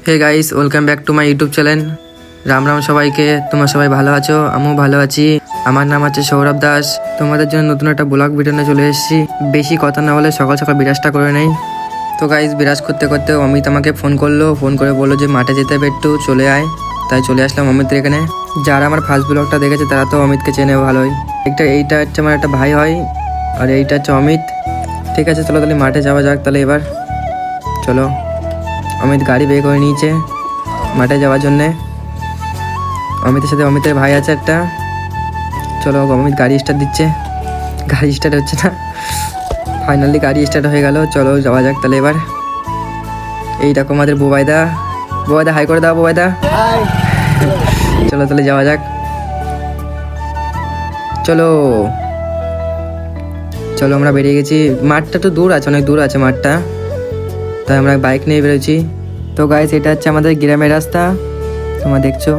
Hey guys, welcome back to my YouTube channel. Ram Ram সবাইকে। তোমরা সবাই ভালো আছো? আমিও ভালো আছি। আমার নাম হচ্ছে সৌরভ দাস। তোমাদের জন্য নতুন একটা ব্লগ ভিডিও নিয়ে চলে এসেছি। বেশি কথা না বলে সকাল সকাল বিরাজটা করে নেই। তো গাইস, বিরাজ করতে করতে অমিত আমাকে ফোন করলো। ফোন করে বললো যে মাঠে যেতে হবে, একটু চলে আয়। তাই চলে আসলাম অমিতের এখানে। যারা আমার ফার্স্ট ব্লগটা দেখেছে তারা তো অমিতকে চেনে ভালোই। এইটা হচ্ছে আমার একটা ভাই হয়, আর এইটা হচ্ছে অমিত। ঠিক আছে, চলো তাহলে মাঠে যাওয়া যাক। তাহলে এবার চলো। অমিত গাড়ি বের করে নিয়েছে মাঠে যাওয়ার জন্যে। অমিতের সাথে অমিতের ভাই আছে একটা। চলো, অমিত গাড়ি স্টার্ট দিচ্ছে। গাড়ি স্টার্ট হচ্ছে না, ফাইনালি গাড়ি স্টার্ট হয়ে গেল। চলো যাওয়া যাক তাহলে এবার। এই দেখো আমাদের বুবাইদা। বুবাইদা হাই করে দাও বুবাইদা। চলো তাহলে যাওয়া যাক। চলো চলো, আমরা বেরিয়ে গেছি। মাঠটা তো দূর আছে, অনেক দূর আছে মাঠটা, তাই আমরা বাইক নিয়ে বেরোচ্ছি। তো গাইস, এটা হচ্ছে আমাদের গ্রামের রাস্তা, তোমরা দেখছো।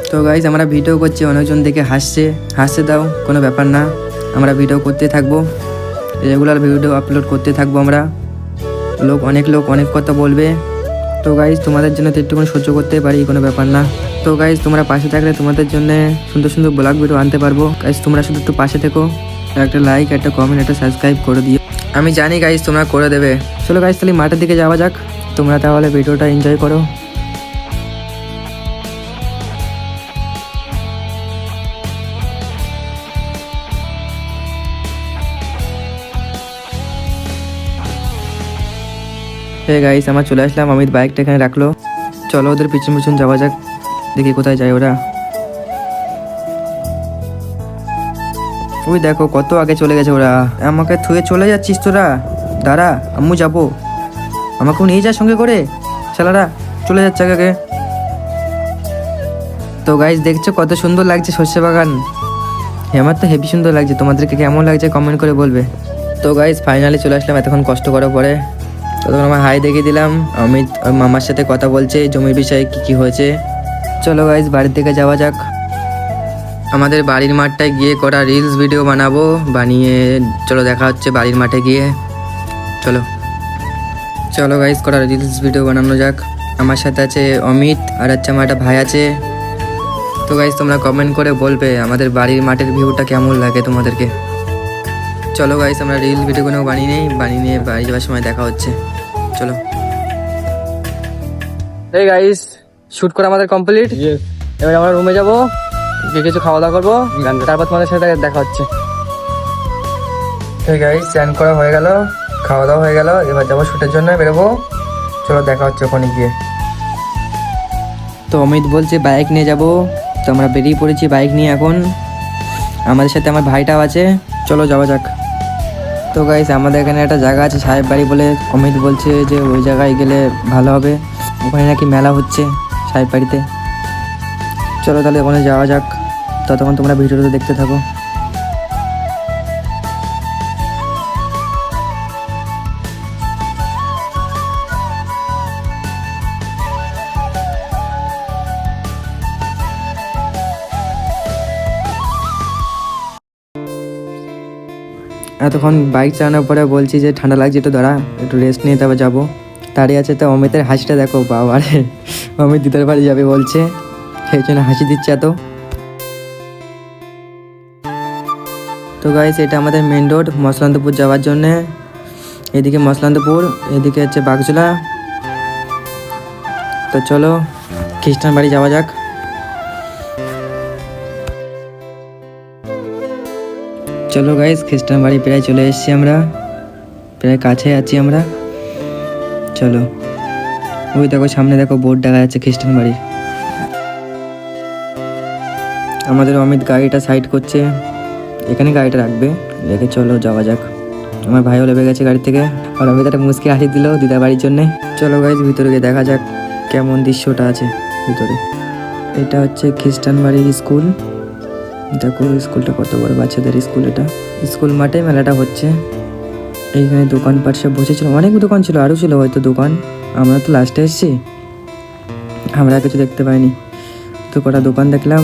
তো গাইস, আমরা ভিডিও করছি, অনেকজন দেখে হাসতে দাও, কোনো ব্যাপার না। আমরা ভিডিও করতে থাকবো, রেগুলার ভিডিও আপলোড করতে থাকবো আমরা। অনেক লোক অনেক কথা বলবে। তো গাইস, তোমাদের জন্য তো একটুখানি সহ্য করতে পারি, কোনো ব্যাপার না। তো গাইস, তোমরা পাশে থাকলে তোমাদের জন্য সুন্দর সুন্দর ব্লগ ভিডিও আনতে পারবো। গাইস, তোমরা শুধু একটু পাশে থেকো, একটা লাইক, একটা কমেন্ট, একটা সাবস্ক্রাইব করে দিও। আমি জানি গাইস তোমরা করে দেবে। চলো গাইস, তাহলে মাঠের দিকে যাওয়া যাক। তোমরা তাহলে ভিডিওটা এনজয় করো। হে গাইস, আমরা চলে আসলাম। অমিত বাইকটা এখানে রাখলো। চলো ওদের পিছন পিছন যাওয়া যাক, দেখি কোথায় যায় ওরা। ওই দেখো কত আগে চলে গেছে ওরা। আমাকে থুয়ে চলে যাচ্ছিস তোরা? দাঁড়া, আম্মু যাবো, আমাকেও নিয়ে যা সঙ্গে করে। শালারা চলে যাচ্ছে আগে। তো গাইস, দেখছো কত সুন্দর লাগছে সর্ষে বাগান। আমার তো হেভি সুন্দর লাগছে। তোমাদেরকে কেমন লাগছে কমেন্ট করে বলবে। তো গাইস, ফাইনালি চলে আসলাম এতক্ষণ কষ্ট করার পরে। তখন আমার হাই দেখিয়ে দিলাম। অমিত ওর মামার সাথে কথা বলছে জমির বিষয়ে কি হয়েছে। চলো গাইস, বাড়ির দিকে যাওয়া যাক। আমাদের বাড়ির মাঠটায় গিয়ে কটা রিলস ভিডিও বানাবো, বানিয়ে চলো দেখা হচ্ছে বাড়ির মাঠে গিয়ে। চলো চলো গাইস, কটা রিলস ভিডিও বানানো যাক। আমার সাথে আছে অমিত, আর হচ্ছে আমার একটা ভাই আছে। তো গাইস, তোমরা কমেন্ট করে বলবে আমাদের বাড়ির মাঠের ভিউটা কেমন লাগে তোমাদেরকে। চলো গাইস, আমরা রিল ভিডিওগুলো বানিয়ে নিয়ে বাড়ি যাওয়ার সময় দেখা হচ্ছে। চলো। এই গাইস, শুট করা আমাদের কমপ্লিট। এবার আমরা রুমে যাবো, গিয়ে কিছু খাওয়া দাওয়া করবো, তারপর তোমাদের সাথে দেখা হচ্ছে। এই গাইস, স্নান করা হয়ে গেল, খাওয়া দাওয়া হয়ে গেল, এবার যাবো শুটের জন্য, বেরোবো। চলো দেখা হচ্ছে ওখানে গিয়ে। তো অমিত বলছে বাইক নিয়ে যাবো, তো আমরা বেরিয়ে পড়েছি বাইক নিয়ে এখন। আমাদের সাথে আমার ভাইটাও আছে। চলো যাওয়া যাক। তো গাইস, আমাদের এখানে একটা জায়গা আছে সাহেব বাড়ি বলে। অমিত বলছে যে ওই জায়গায় গেলে ভালো হবে, ওখানে নাকি মেলা হচ্ছে সাহেব বাড়িতে। চলো তাহলে ওখানে যাওয়া যাক। ততক্ষণ তোমরা ভিডিওটা দেখতে থাকো। এতক্ষণ বাইক চালানোর পরে বলছি যে ঠান্ডা লাগছে, একটু দাঁড়া, একটু রেস্ট নিয়ে তারপর যাবো। তারই আছে তো অমিতের হাসিটা দেখো, বাবারে। অমিত দিদার বাড়ি যাবে বলছে, সেই জন্য হাসি দিচ্ছে এত। তো গাইস, এটা আমাদের মেন রোড মসলান্তপুর যাওয়ার জন্যে। এদিকে মসলান্তপুর, এদিকে হচ্ছে বাগজোলা। তো চলো খ্রিস্টান বাড়ি যাওয়া যাক। চলো গাইস, খ্রিস্টান বাড়ি প্রায় চলে এসেছি আমরা, প্রায় কাছে আছি আমরা। চলো, ওই দেখো সামনে দেখো বোর্ড দেখা যাচ্ছে খ্রিস্টান বাড়ি। আমাদের অমিত গাড়িটা সাইড করছে, এখানে গাড়িটা রাখবে, রেখে চলো যাওয়া যাক। আমার ভাইও লেবে গেছে গাড়ি থেকে, আর অমিত একটা মুচকি হাসি দিল দিদা বাড়ির জন্যে। চলো গাইস, ভিতরে গিয়ে দেখা যাক কেমন দৃশ্যটা আছে ভিতরে। এটা হচ্ছে খ্রিস্টান বাড়ির স্কুল। দেখো স্কুলটা কত বড়, বাচ্চাদের স্কুল। এটা স্কুল মাঠে মেলাটা হচ্ছে। এইখানে দোকানপাট সব বসেছিল, অনেক দোকান ছিল, আরও ছিল হয়তো দোকান। আমরা তো লাস্টে এসেছি, আমরা কিছু দেখতে পাইনি। তো কটা দোকান দেখলাম,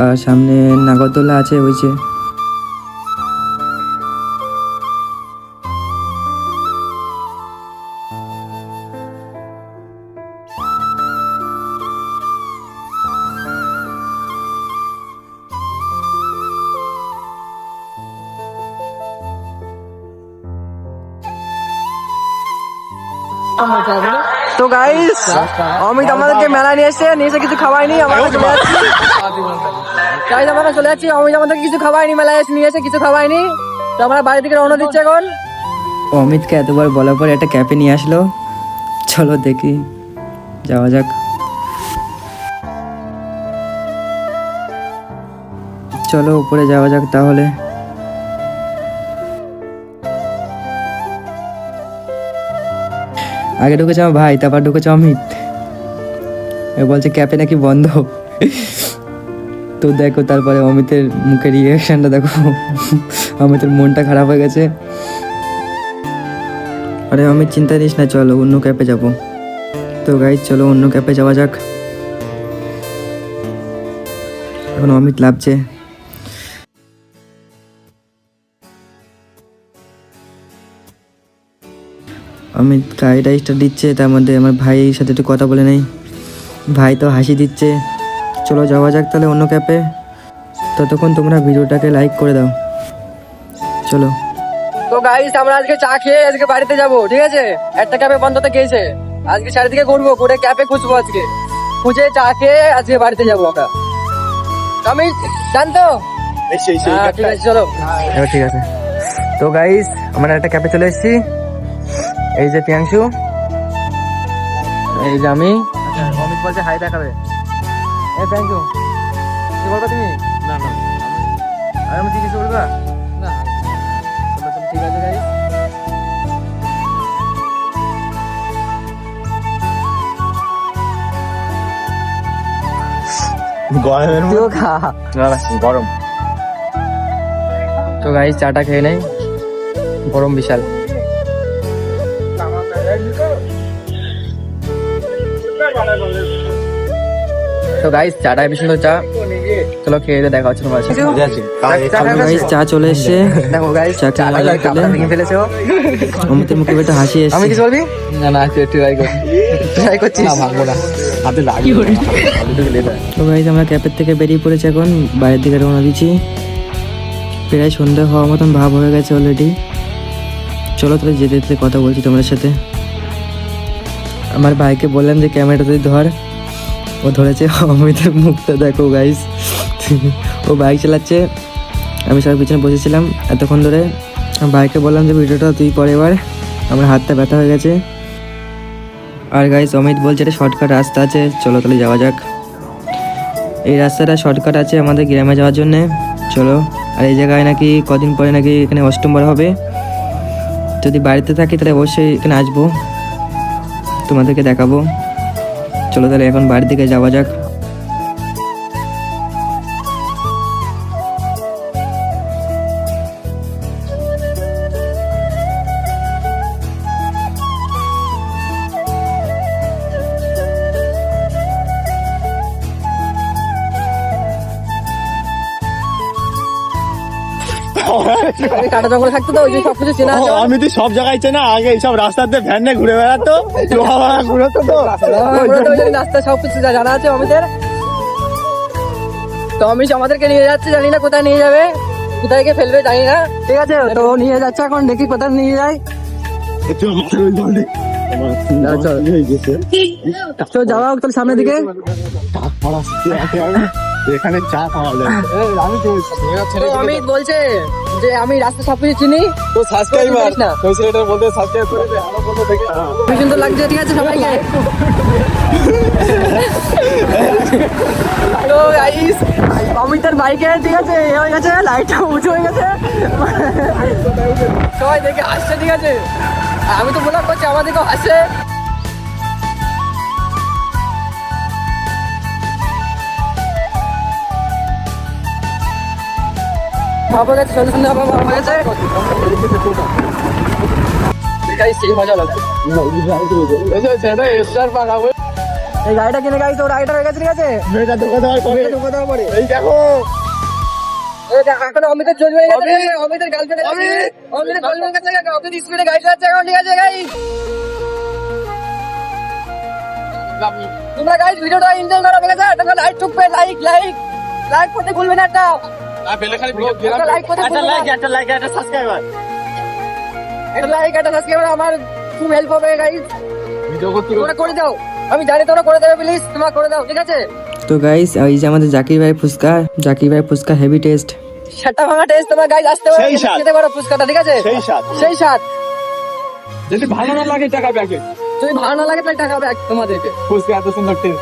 আর সামনে নাগরদোলা আছে ওই যে। তো গাইস অমিত আমাদেরকে মেলা নিয়ে এসে কিছু খাওয়াইনি, আমরা চলে যাচ্ছি। গাইস আমরা চলে যাচ্ছি, অমিত আমাদেরকে কিছু খাওয়াইনি, মেলায় নিয়ে এসে কিছু খাওয়াইনি, তো আমরা বাড়ি থেকে রওনা দিচ্ছি এখন। অমিতকে এতবার বলার পর একটা ক্যাফে নিয়ে আসলো, চলো দেখি যাওয়া যাক। চলো উপরে যাওয়া যাক তাহলে। আগে ঢুকেছে আমার ভাই, তারপর ঢুকেছে অমিত। এ বলছে ক্যাফে নাকি বন্ধ। তো দেখো তারপরে অমিতের মুখের রিয়াকশনটা দেখো, অমিতের মনটা খারাপ হয়ে গেছে। আরে অমিত চিন্তা নিস না, চলো অন্য ক্যাফে যাবো। তো গাইজ চলো অন্য ক্যাফে যাওয়া যাক। এখন অমিত লাভছে। অমিত গাড়িটা স্টার্ট দিচ্ছে, তার মধ্যে আমার ভাইয়ের সাথে একটু কথা বলে নেই। ভাই তো হাসি দিচ্ছে। চলো যাওয়া যাক তাহলে অন্য ক্যাফে। ততক্ষণ তোমরা ভিডিওটাকে লাইক করে দাও। চলো। তো গাইস আমরা আজকে চা খেয়ে আজকে বাড়িতে যাব, ঠিক আছে? একটা ক্যাফে বন্ধ তো গেছে, আজকে চারিদিকে ঘুরবো, ঘুরে ক্যাফে খুঁজবো, আজকে খুঁজে চা খেয়ে আজকে বাড়িতে যাবো আমরা। আমি জানতো ঠিক আছে, চলো এবার ঠিক আছে। তো গাইস আমরা একটা ক্যাফে চলে এসেছি। এই যে প্রিয়াংশু, এই যে আমি। অমিত বলছে হাই দেখাবে। এই প্রিয়াংশু কি বলবা তুমি? না না আর আমি কিছু বলবা না? ঠিক আছে গাইস। গরম। তো গাইস চাটা খেয়ে নেই, গরম বিশাল। তো গাইস চাটা বেশি সুন্দর চা, চলো খেয়ে দেখা হচ্ছে তোমার সাথে। গাইস চা চলে এসেছে, দেখো গাইস চা খেয়ে ফেলেছে। অমিতের মুখে একটা হাসি এসেছে। আমি কিছু বলবি? না না ট্রাই করছি না, ভাঙবো না, হাতে লাগি। তো গাইস আমরা ক্যাফে থেকে বেরিয়ে পড়েছি, এখন বাইরের দিকে রওনা দিচ্ছি। প্রায় সন্ধ্যা হওয়ার মতন ভাব হয়ে গেছে অলরেডি। চলো তাহলে যেতে যেতে কথা বলছি তোমাদের সাথে। আমার ভাইকে বললাম যে ক্যামেরাটা তুই ধর, ও ধরেছে। অমিতের মুখটা দেখো গাইস, ও বাইক চালাচ্ছে, আমি সবার পিছনে বসেছিলাম এতক্ষণ ধরে। ভাইকে বললাম যে ভিডিওটা তুই করে, এবার আমার হাতটা ব্যথা হয়ে গেছে। আর গাইস অমিত বলছে এটা শর্টকাট রাস্তা আছে, চলো তাহলে যাওয়া যাক। এই রাস্তাটা শর্টকাট আছে আমাদের গ্রামে যাওয়ার জন্যে, চলো। আর এই জায়গায় নাকি কদিন পরে নাকি এখানে অষ্টমবার হবে। যদি বাড়িতে থাকি তাহলে অবশ্যই এখানে আসবো, তোমাদেরকে দেখাবো। চলো তাহলে এখন বাড়ির দিকে যাওয়া যাক। কাটা জঙ্গলে থাকতো তো, ওই যে সবকিছু চেনা। আমি তো সব জায়গায় চেনা, আগে এইসব রাস্তাতে ভ্যান নিয়ে ঘুরে বেড়াতো, ঘুরতো তো রাস্তা সবকিছু জানা আছে আমাদের। তো আমি আমাদেরকে নিয়ে যাচ্ছে, জানি না কোথায় নিয়ে যাবে, কোথায় গিয়ে ফেলবে জানি না, ঠিক আছে? তো নিয়ে যাচ্ছে, এখন দেখি কোথায় নিয়ে যায়। তো যাওয়া হোক তাহলে সামনের দিকে। এখানে চা পাওয়া যায়। অমিত বলছে যে আমি রাস্তা সবকিছু চিনি, তো সাবস্ক্রাইবার না তো সেটা বলতে সাবস্ক্রাইব করে দে, আরো বলতে দেখে খুব সুন্দর লাগছে, ঠিক আছে সবাইকে। তো গাইস অমিতের বাইকে ঠিক আছে এ হয়ে গেছে, লাইটটা উঁচু হয়ে গেছে, সবাই দেখে হাসছে, ঠিক আছে? আমি তো ব্লগ করছি, আমাদেরকেও হাসছে। ভাবা গেছে সুন্দর সুন্দর ভাবা গেছে, সেই মজা লাগছে। এই গাড়িটা কিনে গাড়ি তো রাইডার হয়ে গেছে, ঠিক আছে? এই দেখো এখন অমিতের জল হয়ে গেছে, অমিতের গার্লফ্রেন্ড আছে, অমিতের গার্লফ্রেন্ড আছে, অমিত স্পিডে গাড়ি চালাচ্ছে এখন, ঠিক আছে গাইস? তোমরা গাইস ভিডিওটা এনজয় করো, ঠিক আছে? তোমরা লাইক ঠুকবে, লাইক লাইক লাইক করতে ভুলবে না, একটা লাইক করতে ভুলবে না, একটা লাইক একটা সাবস্ক্রাইবার একটা লাইক একটা সাবস্ক্রাইবার আমার খুব হেল্প হবে গাইস। তোমরা করে দাও, আমি জানি তোমরা করে দেবে, প্লিজ তোমরা করে দাও, ঠিক আছে? তো গাইস এই যে আমাদের জাকির ভাই ফুচকা হেভি টেস্ট। সাতটা ভাঙা টেস্ট তোমরা গাইজ আসতে পারো, সেই স্বাদ। খেতে পারো ফুচকাটা, ঠিক আছে? সেই স্বাদ। সেই স্বাদ। যদি ভালো না লাগে টাকা ব্যাকে, যদি ভালো না লাগে তাহলে টাকা ব্যাক তোমাদেরকে। ফুচকা এত সুন্দর টেস্ট।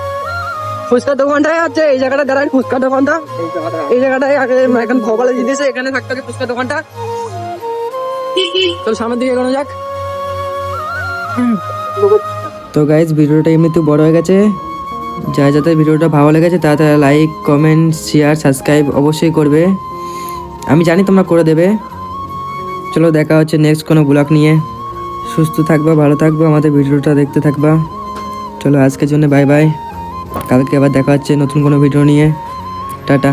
ফুচকার দোকানটাই আছে এই জায়গাটা, দাঁড়ায় ফুচকার দোকানটা এই জায়গাটায় আগে এখন ভোপালে দিতেছে, এখানে থাকতে হবে ফুচকার দোকানটা। চল সামনের দিকে এগোনো যাক। তো গাইস ভিডিওটা এমনিতে বড় হয়ে গেছে, যাদের ভিডিওটা ভালো লেগেছে তারা লাইক কমেন্ট শেয়ার সাবস্ক্রাইব অবশ্যই করবে, আমি জানি তোমরা করে দেবে। চলো দেখা হচ্ছে নেক্সট কোনো ব্লগ নিয়ে। সুস্থ থাকবা, ভালো থাকবা, আমাদের ভিডিওটা দেখতে থাকবা। চলো আজকের জন্য বাই বাই, কালকে আবার দেখা হচ্ছে নতুন কোনো ভিডিও নিয়ে। টাটা।